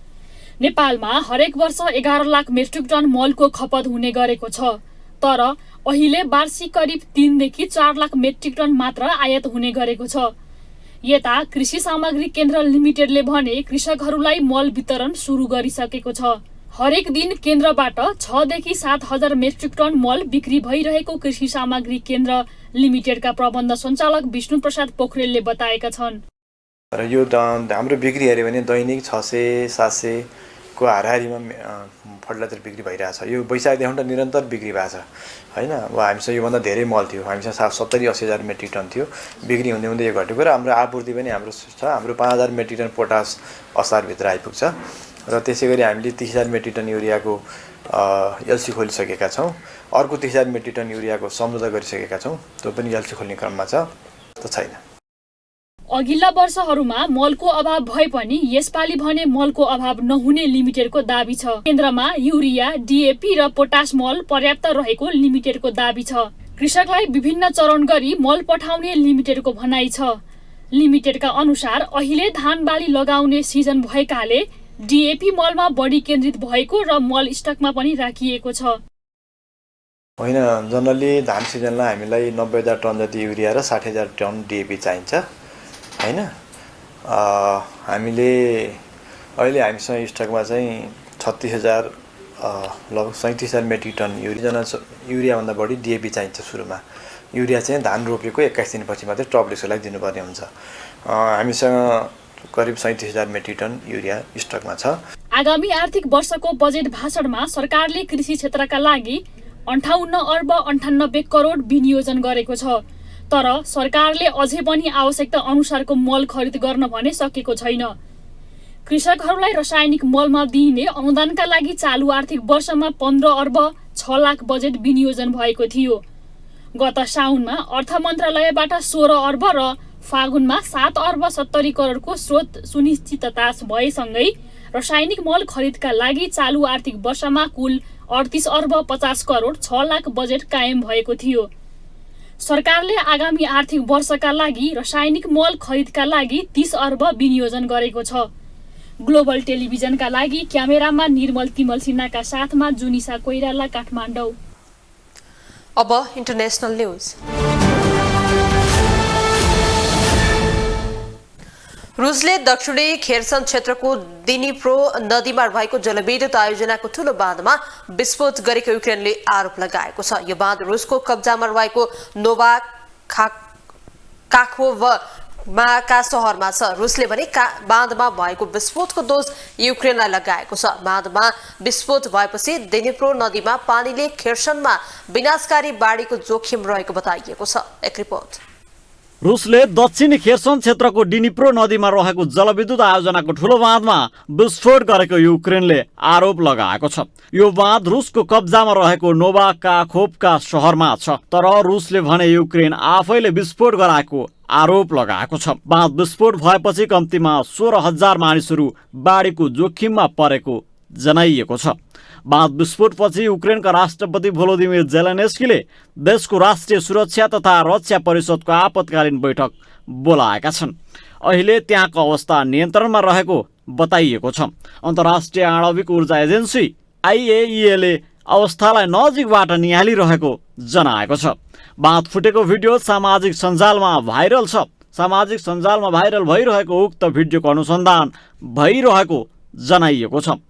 नेपालमा हरेक वर्ष 11 लाख मेट्रिक टन मलको खपत हुने गरेको छ। तर अहिले वार्षिक करिब 3 देखि 4 लाख मेट्रिक टन मात्र आयात हुने गरेको छ। यता कृषि सामग्री केन्द्र लिमिटेडले भने कृषकहरूलाई मल वितरण सुरु गरिसकेको छ। हरेक दिन केन्द्रबाट 6 देखि 7 हजार मेट्रिक टन मल बिक्री भइरहेको कृषि सामग्री केन्द्र लिमिटेडका प्रबन्ध सञ्चालक विष्णु प्रसाद पोखरेलले बताएका छन्। र यो हाम्रो बिक्री हेऱ्यो भने दैनिक 600-700 को हाराहारीमा फर्टिलाइजर बिक्री भइरहेछ। यो वैशाखदेखि त निरन्तर बिक्री भएको छ हैन। अब हामीसँग योभन्दा धेरै मल थियो। हामीसँग 70-80 हजार मेट्रिक टन थियो। बिक्री हुँदै हुँदै यो घटेको र हाम्रो आपूर्ति पनि हाम्रो छ। हाम्रो 5000 मेट्रिक टन पोटास असारभित्र आइपुग्छ र त्यसै गरी हामीले 30,000 मेट्रिक टन युरियाको एलसी खोलिसकेका छौँ। अर्को 30,000 मेट्रिक टन युरियाको सम्झौता गरिसकेका छौँ। त्यो पनि एलसी खोल्ने क्रममा छ। त छैन। अघिल्ला वर्षहरूमा मलको अभाव भए पनि यसपालि भने मलको अभाव नहुने लिमिटेडको दाबी छ। केन्द्रमा युरिया, डिएपी र पोटास मल पर्याप्त रहेको लिमिटेडको दाबी छ। कृषकलाई विभिन्न चरण गरी मल पठाउने लिमिटेडको भनाइ छ। लिमिटेडका अनुसार अहिले धान बाली लगाउने सिजन भएकाले डिएपी मलमा बढी केन्द्रित भएको र मल स्टकमा पनि राखिएको छ। होइन, जनरली धान सिजनलाई हामीलाई 90,000 टन जति युरिया र 60,000 टन डिएपी चाहिन्छ हैन। हामीले अहिले हामीसँग स्टकमा चाहिँ 36,000 लगभग 37,000 मेट्रिक टन युरियाभन्दा बढी डिएपी चाहिन्छ। सुरुमा युरिया चाहिँ धान रोपेको 21 दिनपछि मात्रै टपलेसको लागि दिनुपर्ने हुन्छ। हामीसँग करिब 37,000 मेट्रिक टन युरिया स्टकमा छ। आगामी आर्थिक वर्षको बजेट भाषणमा सरकारले कृषि क्षेत्रका लागि 58 अर्ब 98 करोड विनियोजन गरेको छ। तर सरकारले अझै पनि आवश्यकता अनुसारको मल खरिद गर्न भने सकेको छैन। कृषकहरूलाई रासायनिक मलमा दिइने अनुदानका लागि चालु आर्थिक वर्षमा 15 अर्ब 6 लाख बजेट विनियोजन भएको थियो। गत साउनमा अर्थ मन्त्रालयबाट 16 अर्ब र फागुनमा 7 अर्ब 70 करोडको स्रोत सुनिश्चितता भएसँगै रासायनिक मल खरिदका लागि चालु आर्थिक वर्षमा कुल 38 अर्ब 50 करोड 6 लाख बजेट कायम भएको थियो। सरकारले आगामी आर्थिक वर्षका लागि रासायनिक मल खरिदका लागि 30 अर्ब विनियोजन गरेको छ। ग्लोबल टेलिभिजनका लागि क्यामेरामा निर्मल तिमल सिन्हाका साथमा जुनिसा कोइराला, काठमाडौँ। अब इन्टरनेसनल न्यूज। रुसले दक्षिणी खेर्सन क्षेत्रको दिनिप्रो नदीमा भएको जलविद्युत आयोजनाको ठूलो बाँधमा विस्फोट गरेको युक्रेनले आरोप लगाएको छ। यो बाँध रुसको कब्जामा रहेको नोभा काखोभका सहरमा छ। रुसले भने बाँधमा भएको विस्फोटको दोष युक्रेनलाई लगाएको छ। बाँधमा विस्फोट भएपछि दिनिप्रो नदीमा पानीले खेर्सनमा विनाशकारी बाढीको जोखिम रहेको बताइएको छ। एक रिपोर्ट। रुसले दक्षिणी खेर्सन क्षेत्रको डिनिप्रो नदीमा रहेको जलविद्युत आयोजनाको ठूलो बाँधमा विस्फोट गरेको युक्रेनले आरोप लगाएको छ। यो बाँध रुसको कब्जामा रहेको नोवाकाखोभका शहरमा छ, तर रुसले भने युक्रेन आफैले विस्फोट गराएको आरोप लगाएको छ। बाँध विस्फोट भएपछि कम्तीमा 16,000 मानिसहरू बाढीको जोखिममा परेको जनाइएको छ। बाँध विस्फोटपछि युक्रेनका राष्ट्रपति भोलोदिमिर जेलेन्स्कीले देशको राष्ट्रिय सुरक्षा तथा रक्षा परिषदको आपतकालीन बैठक बोलाएका छन्। अहिले त्यहाँको अवस्था नियन्त्रणमा रहेको बताइएको छ। अन्तर्राष्ट्रिय आणविक ऊर्जा एजेन्सी IAEA ले अवस्थालाई नजिकबाट निहालिरहेको जनाएको छ। बाँध फुटेको भिडियो सामाजिक सञ्जालमा भाइरल छ। सामाजिक सञ्जालमा भाइरल भइरहेको उक्त भिडियोको अनुसन्धान भइरहेको जनाइएको छ।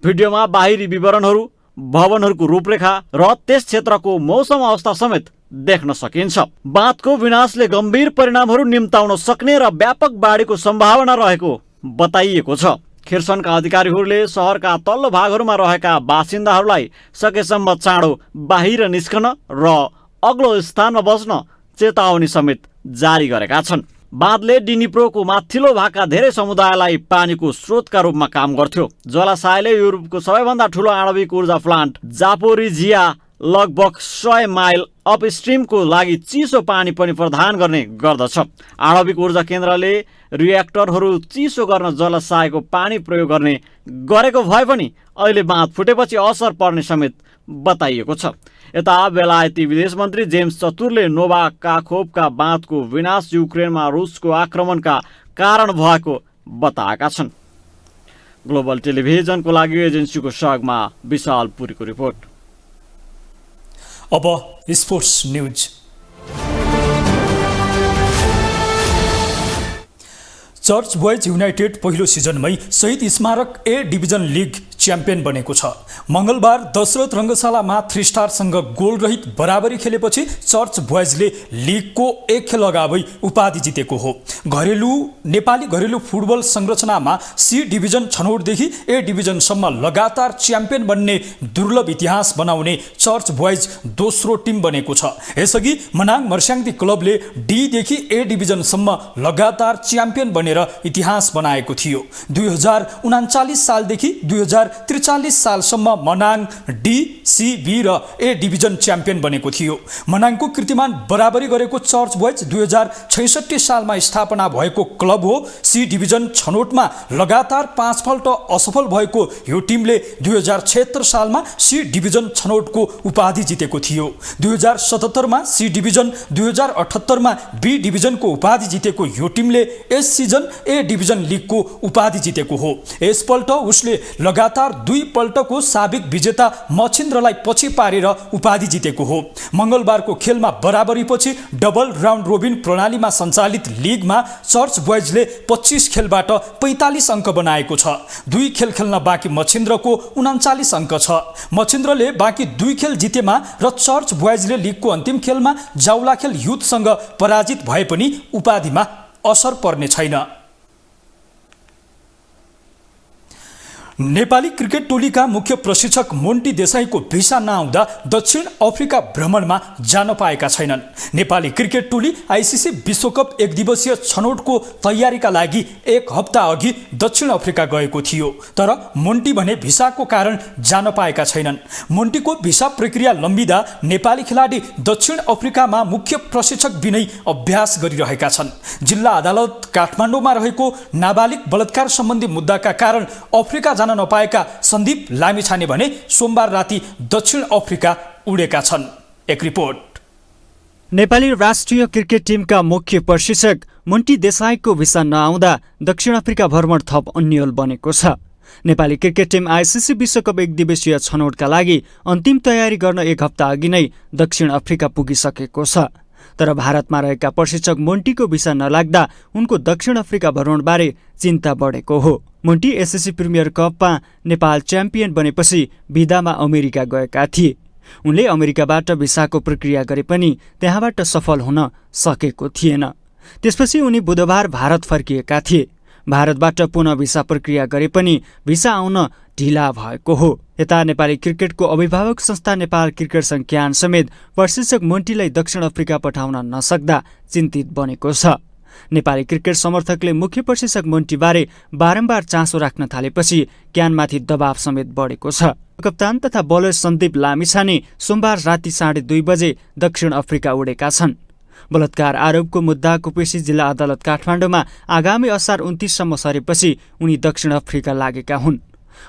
भिडियोमा बाहिरी विवरणहरू, भवनहरूको रूपरेखा र त्यस क्षेत्रको मौसम अवस्था समेत देख्न सकिन्छ। बाँधको विनाशले गम्भीर परिणामहरू निम्ताउन सक्ने र व्यापक बाढीको सम्भावना रहेको बताइएको छ। खिर्सनका अधिकारीहरूले सहरका तल्लो भागहरूमा रहेका बासिन्दाहरूलाई सकेसम्म चाँडो बाहिर निस्कन र अग्लो स्थानमा बस्न चेतावनी समेत जारी गरेका छन्। बाँधले डिनिप्रोको माथिल्लो भागका धेरै समुदायलाई पानीको स्रोतका रूपमा काम गर्थ्यो। जलाशयले युरोपको सबैभन्दा ठूलो आणविक ऊर्जा प्लान्ट जापोरिजिया लगभग 100 माइल अपस्ट्रिमको लागि चिसो पानी पनि प्रदान गर्ने गर्दछ। आणविक ऊर्जा केन्द्रले रियाक्टरहरू चिसो गर्न जलाशयको पानी प्रयोग गरेको भए पनि अहिले बाँध फुटेपछि असर पर्ने समेत बताइएको छ। यता बेलायती विदेश मन्त्री जेम्स चतुरले नोवाकाखोभका बाँधको विनाश युक्रेनमा रुसको आक्रमणका कारण भएको बताएका छन्। ग्लोबल टेलिभिजनको लागि एजेन्सीको सहयोगमा विशाल पुरीको रिपोर्ट। अब sports news. Church boys United पहिलो सिजनमै Shahid Smarak A division league champion बनेको छ। मंगलबार दशरथ रङ्गशालामा 3 स्टारसँग गोल रहित बराबरी खेलेपछि चर्च बोइजले लिगको एक खेल अगावै उपाधि जितेको हो। नेपाली घरेलु फुटबल संरचनामा सी डिभिजन छनौटदेखि ए डिभिजनसम्म लगातार च्याम्पियन बन्ने दुर्लभ इतिहास बनाउने चर्च बोइज दोस्रो टिम बनेको छ। यसअघि मनाङ मर्स्याङ्दी क्लबले डी देखि ए डिभिजनसम्म लगातार च्याम्पियन बनेर इतिहास बनाएको थियो। 2039 सालदेखि 2043 सालसम्म मनाङ डी, सी, बी र ए डिभिजन च्याम्पियन बनेको थियो। मनाङको कीर्तिमान बराबरी गरेको चर्च बोइज 2066 सालमा स्थापना भएको क्लब हो। सी डिभिजन छनौटमा लगातार 5 पल्ट असफल भएको यो टिमले 2076 सालमा सी डिभिजन छनौटको उपाधि जितेको थियो। 2077 मा सी डिभिजन, 2078 मा बी डिभिजनको उपाधि जितेको यो टिमले यस सिजन ए डिभिजन लिगको उपाधि जितेको हो। यसपल्ट उसले लगातार 2 पल्टको साबिक विजेता मछिन्द्रलाई पछि पारेर उपाधि जितेको हो। मंगलबारको खेलमा बराबरीपछि डबल राउन्ड रोबिन प्रणालीमा सञ्चालित लिगमा चर्च बोइजले 25 खेलबाट 45 अङ्क बनाएको छ। 2 खेल खेल्न बाँकी मछिन्द्रको 39 अङ्क छ। मछिन्द्रले बाँकी 2 खेल जितेमा र चर्च बोइजले लिगको अन्तिम खेलमा जाउलाखेल युथसँग पराजित भए पनि उपाधिमा असर पर्ने छैन। नेपाली क्रिकेट टोलीका मुख्य प्रशिक्षक मोन्टी देसाईको भिसा नआउँदा दक्षिण अफ्रिका भ्रमणमा जान पाएका छैनन्। नेपाली क्रिकेट टोली आइसिसी विश्वकप एक दिवसीय छनौटको तयारीका लागि 1 हप्ता अघि दक्षिण अफ्रिका गएको थियो, तर मोन्टी भने भिसाको कारण जान पाएका छैनन्। मोन्टीको भिसा प्रक्रिया लम्बिँदा नेपाली खेलाडी दक्षिण अफ्रिकामा मुख्य प्रशिक्षक बिनै अभ्यास गरिरहेका छन्। जिल्ला अदालत काठमाडौँमा रहेको नाबालिग बलात्कार सम्बन्धी मुद्दाका कारण अफ्रिका नपाएका सन्दीप लामिछाने भने सोमबार राति दक्षिण अफ्रिका उडेका छन्। एक रिपोर्ट। नेपाली राष्ट्रिय क्रिकेट टिमका मुख्य प्रशिक्षक मोन्टी देसाईको भिसा नआउँदा दक्षिण अफ्रिका भ्रमण थप अन्यल बनेको छ। नेपाली क्रिकेट टिम आइसिसी विश्वकप एक दिवसीय छनौटका लागि अन्तिम तयारी गर्न 1 हप्ता अघि नै दक्षिण अफ्रिका पुगिसकेको छ। तर भारतमा रहेका प्रशिक्षक मोन्टीको भिसा नलाग्दा उनको दक्षिण अफ्रिका भ्रमणबारे चिन्ता बढेको हो। मोन्टी एसएससी प्रिमियर कपमा नेपाल च्याम्पियन बनेपछि बिदामा अमेरिका गएका थिए। उनले अमेरिकाबाट भिसाको प्रक्रिया गरे पनि त्यहाँबाट सफल हुन सकेको थिएन। त्यसपछि उनी बुधबार भारत फर्किएका थिए। भारतबाट पुनः भिसा प्रक्रिया गरे पनि भिसा आउन ढिला भएको हो। यता नेपाली क्रिकेटको अभिभावक संस्था नेपाल क्रिकेट संघ क्यान समेत प्रशिक्षक मोन्टीलाई दक्षिण अफ्रिका पठाउन नसक्दा चिन्तित बनेको छ। नेपाली क्रिकेट समर्थकले मुख्य प्रशिक्षक मोन्टीबारे बारम्बार चासो राख्न थालेपछि क्यानमाथि दबाव समेत बढेको छ। कप्तान तथा बलर सन्दीप लामिछाने सोमबार राति 2:30 बजे दक्षिण अफ्रिका उडेका छन्। बलात्कार आरोपको मुद्दाको पेशी जिल्ला अदालत काठमाडौँमा आगामी असार 29 सम्म सरेपछि उनी दक्षिण अफ्रिका लागेका हुन्।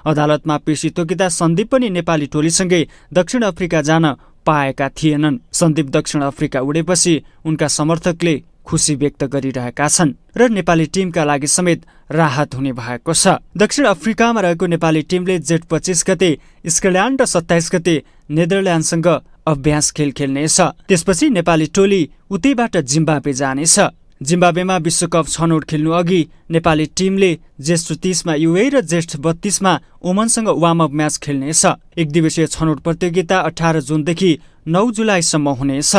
अदालतमा पेशी तोकिँदा सन्दीप पनि नेपाली टोलीसँगै दक्षिण अफ्रिका जान पाएका थिएनन्। सन्दीप दक्षिण अफ्रिका उडेपछि उनका समर्थकले खुसी व्यक्त गरिरहेका छन् र नेपाली टिमका लागि समेत राहत हुने भएको छ। दक्षिण अफ्रिकामा रहेको नेपाली टिमले जेठ 25 गते स्कटल्यान्ड र 27 गते नेदरल्यान्डसँग अभ्यास खेल खेल्नेछ। त्यसपछि नेपाली टोली उतैबाट जिम्बाब्वे जानेछ। जिम्बाब्वेमा विश्वकप छनौट खेल्नु अघि नेपाली टिमले जेठ 30 मा युए र जेठ 32 मा ओमनसँग वार्म अप म्याच खेल्नेछ। एक दिवसीय छनौट प्रतियोगिता 18 जुनदेखि 9 जुलाईसम्म हुनेछ।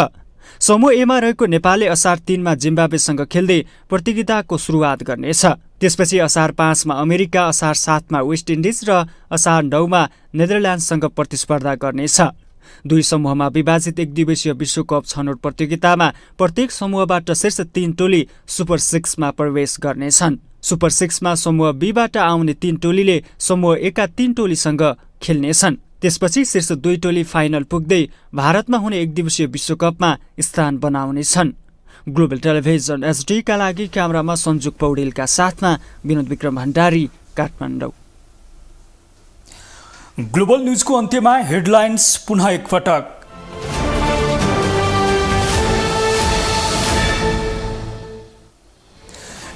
समूह एमा रहेको नेपालले असार 3 मा जिम्बाब्वेसँग खेल्दै प्रतियोगिताको सुरुवात गर्नेछ। त्यसपछि असार 5 मा अमेरिका, असार 7 मा वेस्ट इन्डिज र असार 9 मा नेदरल्यान्डसँग प्रतिस्पर्धा गर्नेछ। दुई समूहमा विभाजित एक दिवसीय विश्वकप छनौट प्रतियोगितामा प्रत्येक समूहबाट शीर्ष 3 टोली सुपर 6 मा प्रवेश गर्नेछन्। सुपर 6 मा समूह बीबाट आउने 3 टोलीले समूह ए का 3 टोलीसँग खेल्नेछन्। त्यसपछि शीर्ष 2 टोली फाइनल पुग्दै भारतमा हुने एक दिवसीय विश्वकपमा स्थान बनाउनेछन्। ग्लोबल टेलिभिजन एचडी का लागि क्यामेरामा सञ्जुक पौडेलका साथमा विनोद विक्रम भण्डारी, काठमाडौँ। ग्लोबल न्यूजको अन्त्यमा हेडलाइन्स पुनः एकपटक।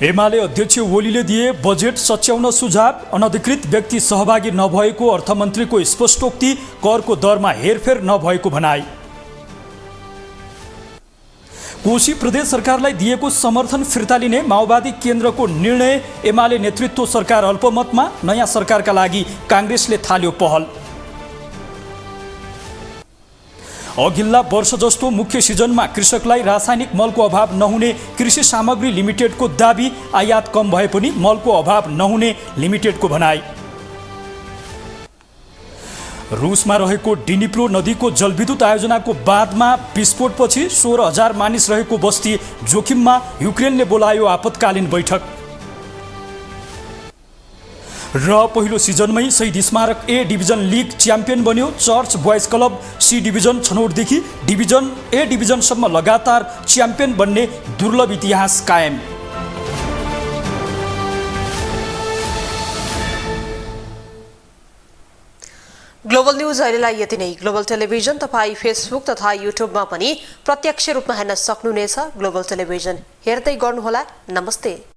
एमाले अध्यक्ष ओलीले दिए बजेट सच्याउन सुझाव। अनधिकृत व्यक्ति सहभागी नभएको अर्थमन्त्रीको स्पष्टोक्ति। करको दरमा हेरफेर नभएको भनाई। कोशी प्रदेश सरकारलाई दिएको समर्थन फिर्ता लिने माओवादी केन्द्रको निर्णय। एमाले नेतृत्व सरकार अल्पमतमा। नयाँ सरकारका लागि कांग्रेसले थाल्यो पहल। अघिल्ला वर्ष जस्तो मुख्य सिजनमा कृषकलाई रासायनिक मलको अभाव नहुने कृषि सामग्री लिमिटेडको दाबी। आयात कम भए पनि मलको अभाव नहुने लिमिटेडको भनाई। रुसमा रहेको डिनिप्रो नदीको जलविद्युत आयोजनाको बादमा विस्फोटपछि 16,000 मानिस रहेको बस्ती जोखिममा। युक्रेनले बोलायो आपतकालीन बैठक। र पहिलो सिजनमै Shahid Smarak A division league champion बन्यो। Church boys club C division छनौटदेखि डिभिजन ए डिभिजनसम्म लगातार च्याम्पियन बन्ने दुर्लभ इतिहास कायम। ग्लोबल न्यूज अहिलेलाई यति नै। ग्लोबल टेलिभिजन तपाईँ फेसबुक तथा युट्युबमा पनि प्रत्यक्ष रूपमा हेर्न सक्नुहुनेछ। ग्लोबल टेलिभिजन हेर्दै गर्नुहोला। नमस्ते।